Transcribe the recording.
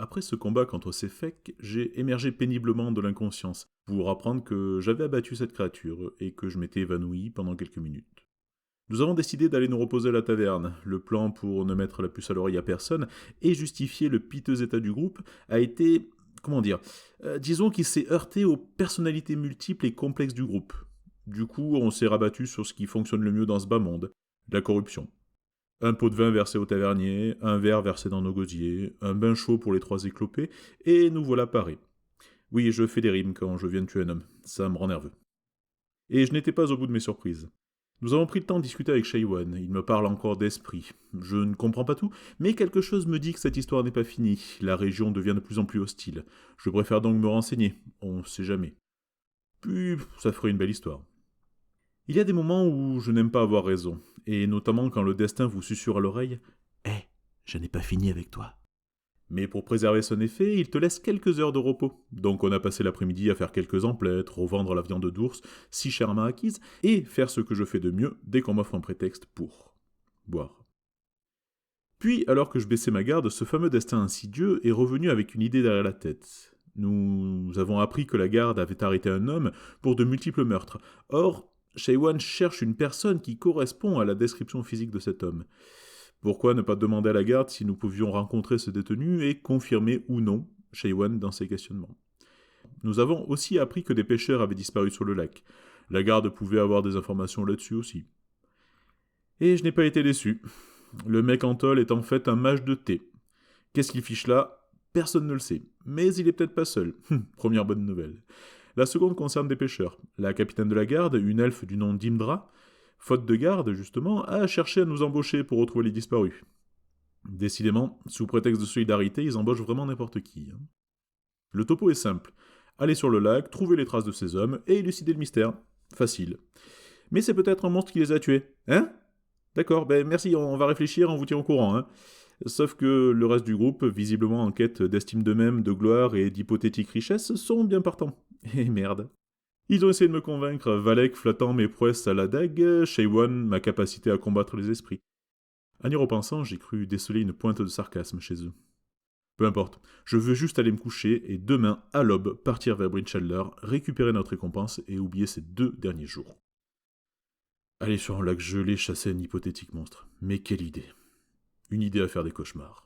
Après ce combat contre ces fakes, j'ai émergé péniblement de l'inconscience pour apprendre que j'avais abattu cette créature et que je m'étais évanoui pendant quelques minutes. Nous avons décidé d'aller nous reposer à la taverne. Le plan pour ne mettre la puce à l'oreille à personne et justifier le piteux état du groupe a été, comment dire, disons qu'il s'est heurté aux personnalités multiples et complexes du groupe. Du coup, on s'est rabattu sur ce qui fonctionne le mieux dans ce bas monde, la corruption. Un pot de vin versé au tavernier, un verre versé dans nos gosiers, un bain chaud pour les trois éclopés, et nous voilà parés. Oui, je fais des rimes quand je viens de tuer un homme, ça me rend nerveux. Et je n'étais pas au bout de mes surprises. Nous avons pris le temps de discuter avec Shaywan, il me parle encore d'esprit. Je ne comprends pas tout, mais quelque chose me dit que cette histoire n'est pas finie, la région devient de plus en plus hostile. Je préfère donc me renseigner, on sait jamais. Puis, ça ferait une belle histoire. Il y a des moments où je n'aime pas avoir raison, et notamment quand le destin vous susurre à l'oreille « Eh, je n'ai pas fini avec toi ». Mais pour préserver son effet, il te laisse quelques heures de repos. Donc on a passé l'après-midi à faire quelques emplettes, revendre la viande d'ours, si chèrement acquise, et faire ce que je fais de mieux dès qu'on m'offre un prétexte pour boire. Puis, alors que je baissais ma garde, ce fameux destin insidieux est revenu avec une idée derrière la tête. Nous avons appris que la garde avait arrêté un homme pour de multiples meurtres. Or, Shaywan cherche une personne qui correspond à la description physique de cet homme. Pourquoi ne pas demander à la garde si nous pouvions rencontrer ce détenu et confirmer ou non Shaywan dans ses questionnements. Nous avons aussi appris que des pêcheurs avaient disparu sur le lac. La garde pouvait avoir des informations là-dessus aussi. Et je n'ai pas été déçu. Le mec en tôle est en fait un mage de thé. Qu'est-ce qu'il fiche là? Personne ne le sait. Mais il est peut-être pas seul. Première bonne nouvelle. La seconde concerne des pêcheurs. La capitaine de la garde, une elfe du nom d'Imdra, faute de garde, justement, a cherché à nous embaucher pour retrouver les disparus. Décidément, sous prétexte de solidarité, ils embauchent vraiment n'importe qui. Le topo est simple. Aller sur le lac, trouver les traces de ces hommes et élucider le mystère. Facile. Mais c'est peut-être un monstre qui les a tués. Hein? D'accord, ben merci, on va réfléchir, on vous tient au courant. Hein. Sauf que le reste du groupe, visiblement en quête d'estime d'eux-mêmes, de gloire et d'hypothétiques richesses, sont bien partants. Et merde. Ils ont essayé de me convaincre, Valek flattant mes prouesses à la dague, Shaywan ma capacité à combattre les esprits. En y repensant, j'ai cru déceler une pointe de sarcasme chez eux. Peu importe, je veux juste aller me coucher et demain, à l'aube, partir vers Brinchaldr, récupérer notre récompense et oublier ces 2 derniers jours. Aller sur un lac gelé chasser un hypothétique monstre. Mais quelle idée. Une idée à faire des cauchemars.